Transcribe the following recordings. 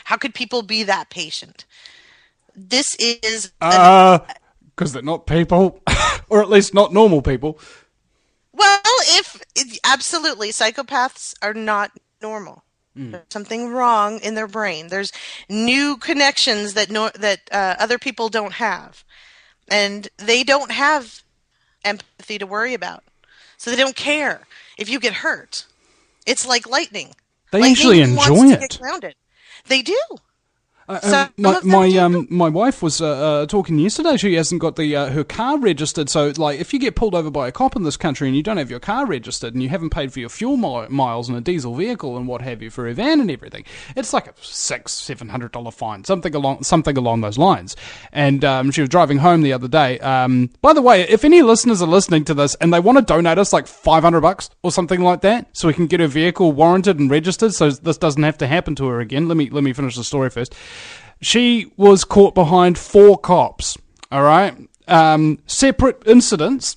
How could people be that patient? This is... Because they're not people, or at least not normal people. Well, absolutely, psychopaths are not normal. There's something wrong in their brain. There's new connections that other people don't have. And they don't have empathy to worry about. So they don't care if you get hurt. It's like lightning. They usually enjoy it. They do. My wife was talking yesterday. She hasn't got her car registered. So, like, if you get pulled over by a cop in this country and you don't have your car registered and you haven't paid for your fuel miles in a diesel vehicle and what have you for a van and everything, it's like a $600-700 fine, something along those lines. And she was driving home the other day. By the way, if any listeners are listening to this and they want to donate us like $500 or something like that, so we can get her vehicle warranted and registered, so this doesn't have to happen to her again. Let me finish the story first. She was caught behind 4 cops, all right? Separate incidents,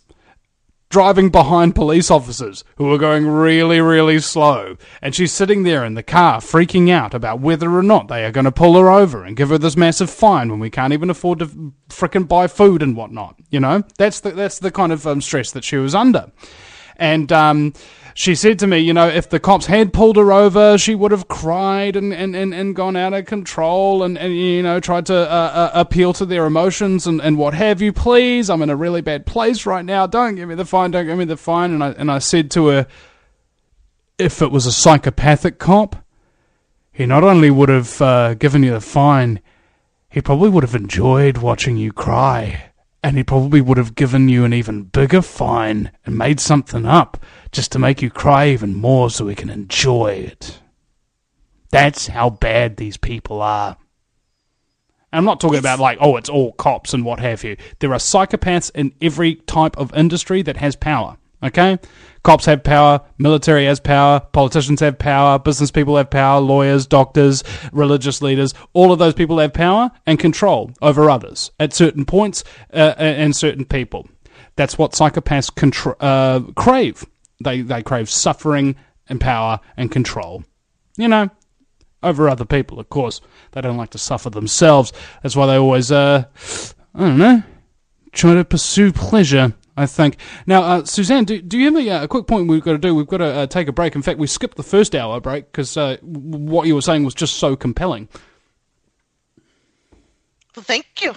driving behind police officers who were going really, really slow. And she's sitting there in the car freaking out about whether or not they are going to pull her over and give her this massive fine when we can't even afford to frickin' buy food and whatnot, you know? That's the kind of stress that she was under. And she said to me, you know, if the cops had pulled her over, she would have cried and gone out of control and you know, tried to appeal to their emotions and what have you. Please, I'm in a really bad place right now. Don't give me the fine. Don't give me the fine. And I said to her, if it was a psychopathic cop, he not only would have given you the fine, he probably would have enjoyed watching you cry. And he probably would have given you an even bigger fine and made something up just to make you cry even more so he can enjoy it. That's how bad these people are. And I'm not talking about like, oh, it's all cops and what have you. There are psychopaths in every type of industry that has power, okay? Cops have power, military has power, politicians have power, business people have power, lawyers, doctors, religious leaders. All of those people have power and control over others at certain points and certain people. That's what psychopaths crave. They crave suffering and power and control. You know, over other people, of course. They don't like to suffer themselves. That's why they always, I don't know, try to pursue pleasure, I think. Now, Susanne, do you have a quick point we've got to do? We've got to take a break. In fact, we skipped the first hour break because what you were saying was just so compelling. Well, thank you.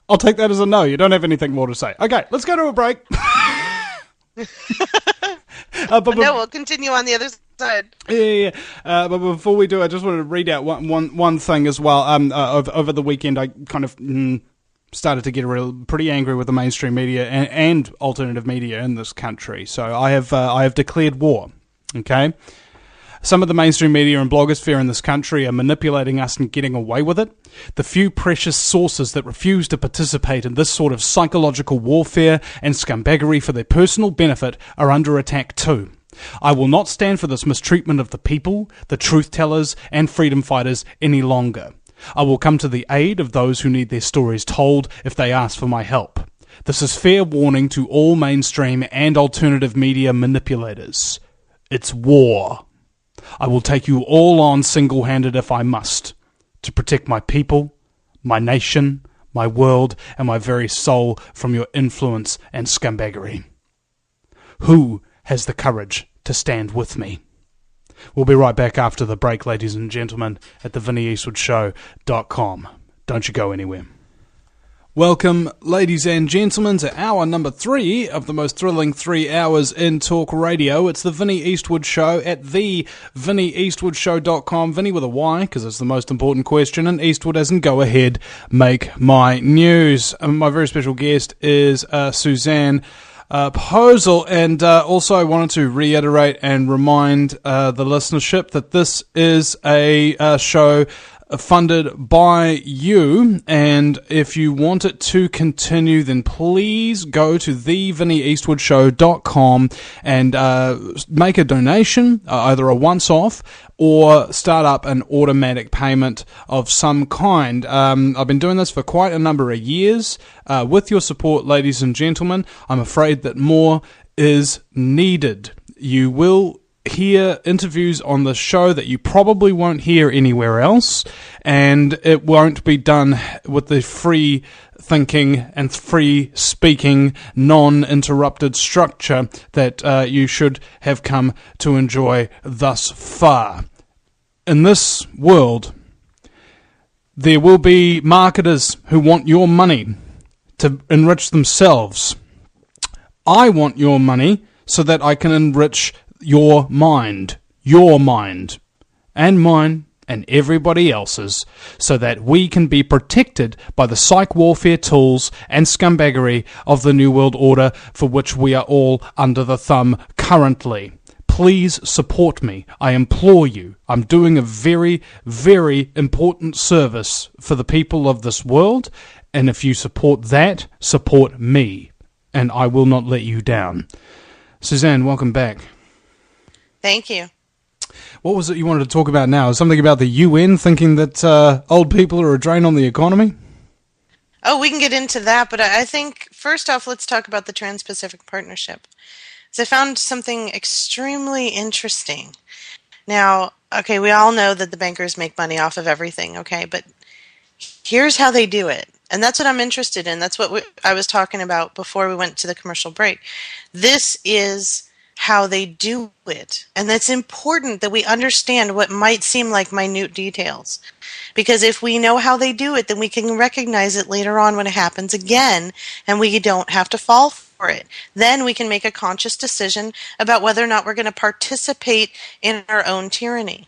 I'll take that as a no. You don't have anything more to say. Okay, let's go to a break. No, we'll continue on the other side. Yeah. But before we do, I just wanted to read out one thing as well. Over the weekend, I kind of started to get pretty angry with the mainstream media and alternative media in this country. So I have declared war. Okay. Some of the mainstream media and blogosphere in this country are manipulating us and getting away with it. The few precious sources that refuse to participate in this sort of psychological warfare and scumbaggery for their personal benefit are under attack too. I will not stand for this mistreatment of the people, the truth-tellers, and freedom fighters any longer. I will come to the aid of those who need their stories told if they ask for my help. This is fair warning to all mainstream and alternative media manipulators. It's war. I will take you all on single-handed if I must, to protect my people, my nation, my world, and my very soul from your influence and scumbaggery. Who has the courage to stand with me? We'll be right back after the break, ladies and gentlemen, at the VinnyEastwoodShow.com. Don't you go anywhere. Welcome, ladies and gentlemen, to hour number 3 of the most thrilling 3 hours in talk radio. It's the Vinny Eastwood Show at the VinnyEastwoodShow.com. Vinny with a Y, because it's the most important question, and Eastwood as in go ahead, make my news. My very special guest is Susanne Posel, and also I wanted to reiterate and remind the listenership that this is a show funded by you, and if you want it to continue, then please go to thevinnieeastwoodshow.com and make a donation, either a once-off or start up an automatic payment of some kind. I've been doing this for quite a number of years. With your support, ladies and gentlemen, I'm afraid that more is needed. You will hear interviews on the show that you probably won't hear anywhere else, and it won't be done with the free thinking and free speaking, non-interrupted structure that you should have come to enjoy thus far. In this world, there will be marketers who want your money to enrich themselves. I want your money so that I can enrich your mind, and mine, and everybody else's, so that we can be protected by the psych warfare tools and scumbaggery of the New World Order for which we are all under the thumb currently. Please support me. I implore you. I'm doing a very, very important service for the people of this world, and if you support that, support me, and I will not let you down. Susanne, welcome back. Thank you. What was it you wanted to talk about now? Something about the UN thinking that old people are a drain on the economy? Oh, we can get into that, but I think first off, let's talk about the Trans-Pacific Partnership. So I found something extremely interesting. Now, okay, we all know that the bankers make money off of everything, okay, but here's how they do it. And that's what I'm interested in. That's what I was talking about before we went to the commercial break. This is how they do it. And it's important that we understand what might seem like minute details. Because if we know how they do it, then we can recognize it later on when it happens again, and we don't have to fall for it. Then we can make a conscious decision about whether or not we're going to participate in our own tyranny.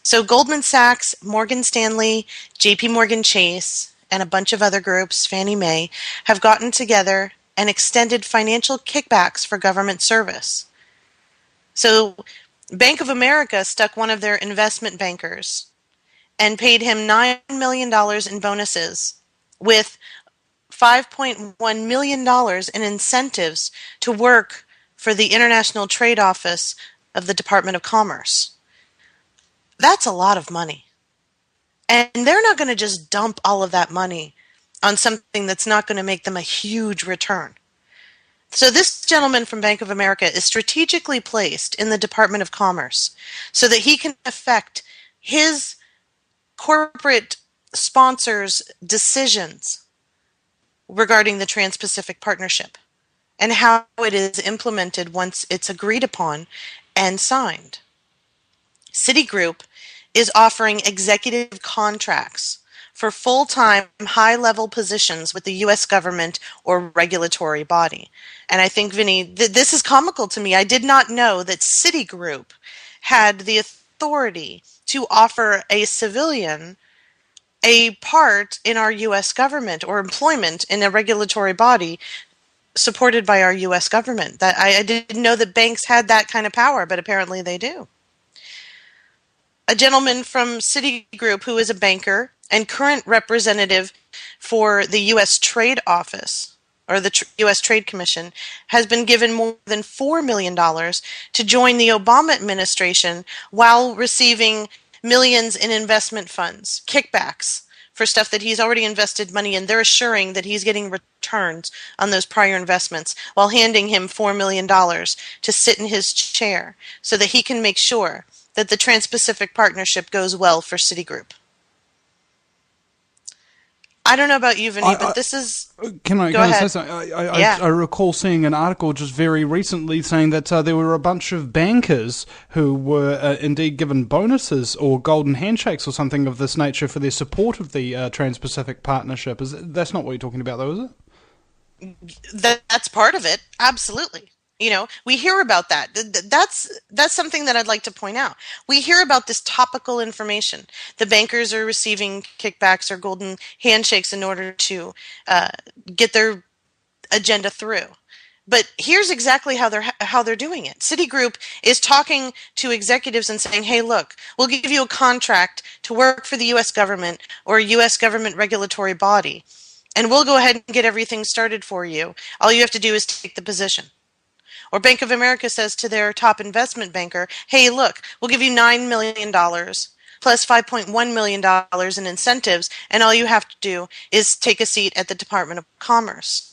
So Goldman Sachs, Morgan Stanley, JP Morgan Chase, and a bunch of other groups, Fannie Mae, have gotten together and extended financial kickbacks for government service. So Bank of America stuck one of their investment bankers and paid him $9 million in bonuses with $5.1 million in incentives to work for the International Trade Office of the Department of Commerce. That's a lot of money. And they're not going to just dump all of that money on something that's not going to make them a huge return. So this gentleman from Bank of America is strategically placed in the Department of Commerce so that he can affect his corporate sponsors' decisions regarding the Trans-Pacific Partnership and how it is implemented once it's agreed upon and signed. Citigroup is offering executive contracts for full-time, high-level positions with the U.S. government or regulatory body. And I think, Vinny, this is comical to me. I did not know that Citigroup had the authority to offer a civilian a part in our U.S. government or employment in a regulatory body supported by our U.S. government. That I didn't know that banks had that kind of power, but apparently they do. A gentleman from Citigroup who is a banker and current representative for the U.S. Trade Office, or the U.S. Trade Commission, has been given more than $4 million to join the Obama administration while receiving millions in investment funds, kickbacks, for stuff that he's already invested money in. They're assuring that he's getting returns on those prior investments while handing him $4 million to sit in his chair so that he can make sure that the Trans-Pacific Partnership goes well for Citigroup. I don't know about you, Vinny, but this is... Can I say something? I recall seeing an article just very recently saying that there were a bunch of bankers who were indeed given bonuses or golden handshakes or something of this nature for their support of the Trans-Pacific Partnership. That's not what you're talking about, though, is it? That's part of it, absolutely. You know, we hear about that. That's something that I'd like to point out. We hear about this topical information. The bankers are receiving kickbacks or golden handshakes in order to get their agenda through. But here's exactly how they're doing it. Citigroup is talking to executives and saying, "Hey, look, we'll give you a contract to work for the U.S. government or a U.S. government regulatory body, and we'll go ahead and get everything started for you. All you have to do is take the position." Or Bank of America says to their top investment banker, "Hey, look, we'll give you $9 million plus $5.1 million in incentives, and all you have to do is take a seat at the Department of Commerce."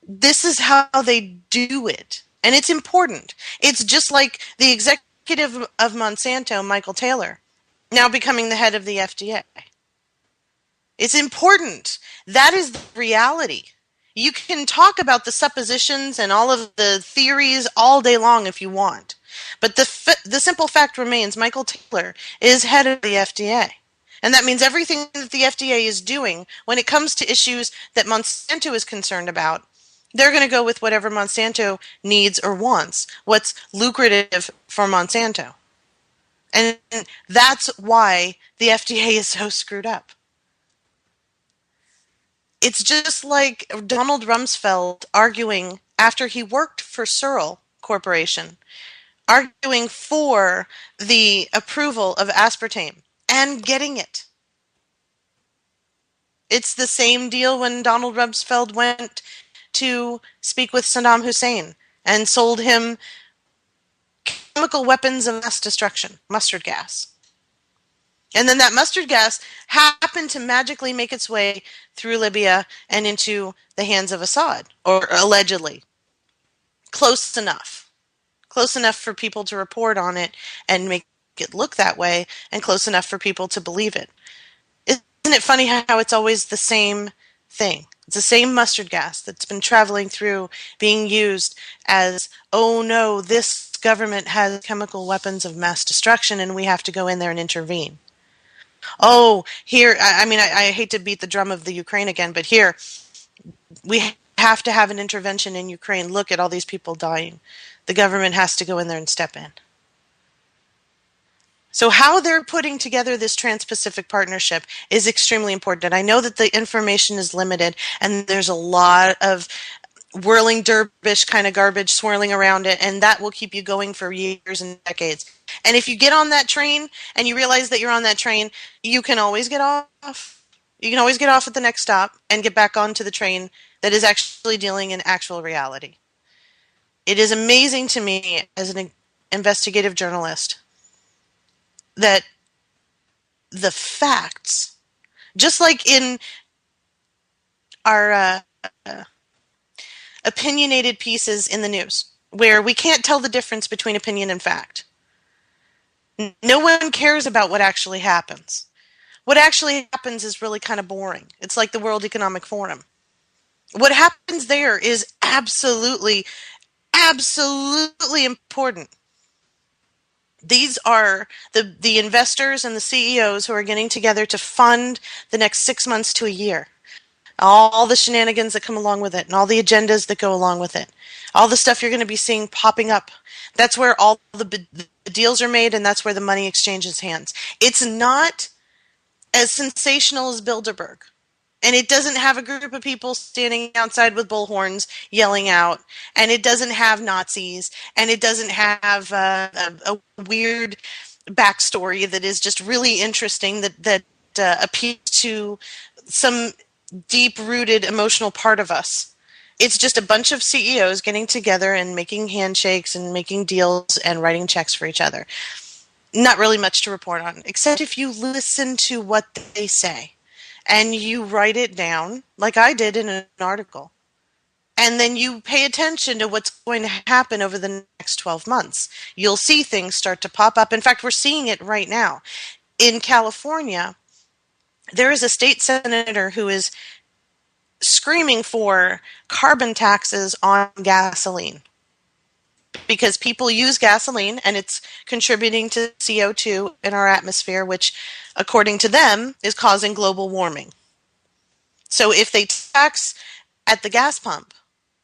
This is how they do it. And it's important. It's just like the executive of Monsanto, Michael Taylor, now becoming the head of the FDA. It's important. That is the reality. You can talk about the suppositions and all of the theories all day long if you want. But the simple fact remains Michael Taylor is head of the FDA. And that means everything that the FDA is doing when it comes to issues that Monsanto is concerned about, they're going to go with whatever Monsanto needs or wants, what's lucrative for Monsanto. And that's why the FDA is so screwed up. It's just like Donald Rumsfeld arguing after he worked for Searle Corporation, arguing for the approval of aspartame and getting it. It's the same deal when Donald Rumsfeld went to speak with Saddam Hussein and sold him chemical weapons of mass destruction, mustard gas. And then that mustard gas happened to magically make its way through Libya and into the hands of Assad, or allegedly. Close enough. Close enough for people to report on it and make it look that way, and close enough for people to believe it. Isn't it funny how it's always the same thing? It's the same mustard gas that's been traveling through, being used as, oh no, this government has chemical weapons of mass destruction and we have to go in there and intervene. Oh, here, I hate to beat the drum of the Ukraine again, but here, we have to have an intervention in Ukraine. Look at all these people dying. The government has to go in there and step in. So how they're putting together this Trans-Pacific Partnership is extremely important. And I know that the information is limited and there's a lot of whirling dervish kind of garbage swirling around it, and that will keep you going for years and decades. And if you get on that train and you realize that you're on that train, you can always get off. You can always get off at the next stop and get back onto the train that is actually dealing in actual reality. It is amazing to me as an investigative journalist that the facts, just like in our opinionated pieces in the news, where we can't tell the difference between opinion and fact. No one cares about what actually happens. What actually happens is really kind of boring. It's like the World Economic Forum. What happens there is absolutely, absolutely important. These are the investors and the CEOs who are getting together to fund the next 6 months to a year. All the shenanigans that come along with it and all the agendas that go along with it. All the stuff you're going to be seeing popping up. That's where all the deals are made, and that's where the money exchanges hands. It's not as sensational as Bilderberg. And it doesn't have a group of people standing outside with bullhorns yelling out. And it doesn't have Nazis. And it doesn't have a weird backstory that is just really interesting that appeals to some deep-rooted emotional part of us. It's just a bunch of CEOs getting together and making handshakes and making deals and writing checks for each other. Not really much to report on, except if you listen to what they say and you write it down, like I did in an article, and then you pay attention to what's going to happen over the next 12 months. You'll see things start to pop up. In fact, we're seeing it right now. In California, there is a state senator who is screaming for carbon taxes on gasoline because people use gasoline and it's contributing to CO2 in our atmosphere, which, according to them, is causing global warming. So if they tax at the gas pump,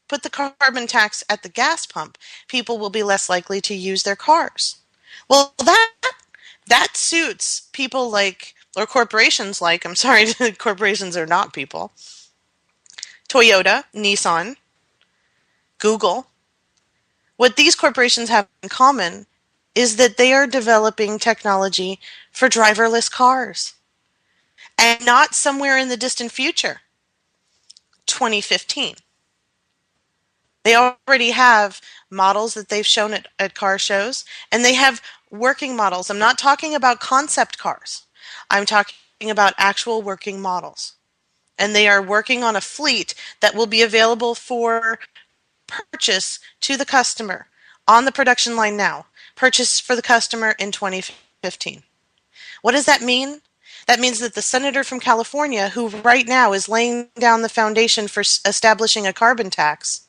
put the carbon tax at the gas pump, people will be less likely to use their cars. Well, that suits people like, or corporations like, I'm sorry, corporations are not people, Toyota, Nissan, Google. What these corporations have in common is that they are developing technology for driverless cars. And not somewhere in the distant future, 2015. They already have models that they've shown at car shows, and they have working models. I'm not talking about concept cars. I'm talking about actual working models. And they are working on a fleet that will be available for purchase to the customer on the production line now. Purchase for the customer in 2015. What does that mean? That means that the senator from California, who right now is laying down the foundation for establishing a carbon tax,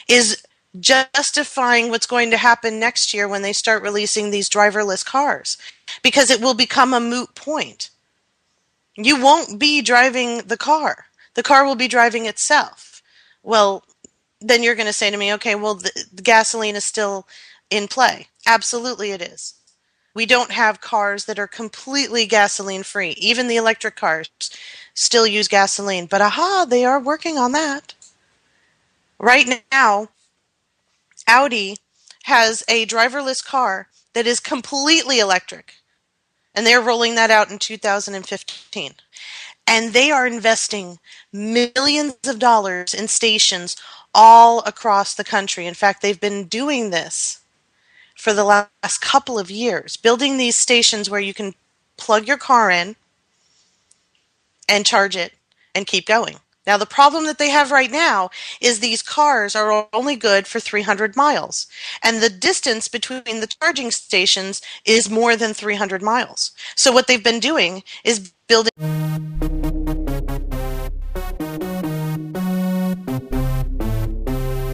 is justifying what's going to happen next year when they start releasing these driverless cars, because it will become a moot point. You won't be driving the car. The car will be driving itself. Well, then you're going to say to me, okay, well, the gasoline is still in play. Absolutely it is. We don't have cars that are completely gasoline free. Even the electric cars still use gasoline. But they are working on that. Right now, Audi has a driverless car that is completely electric. And they're rolling that out in 2015. And they are investing millions of dollars in stations all across the country. In fact, they've been doing this for the last couple of years, building these stations where you can plug your car in and charge it and keep going. Now, the problem that they have right now is these cars are only good for 300 miles, and the distance between the charging stations is more than 300 miles. So what they've been doing is building